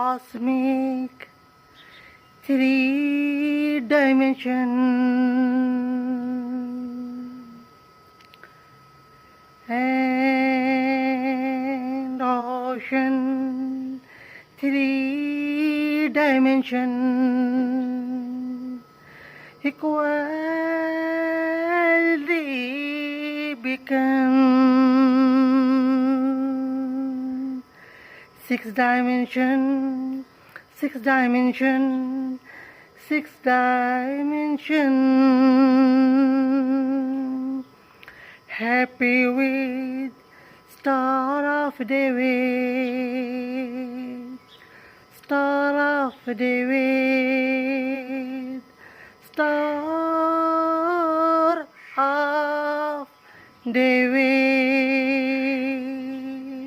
cosmic three-dimension and ocean three-dimension equally become six-dimension happy with star of David, star of David, star of David.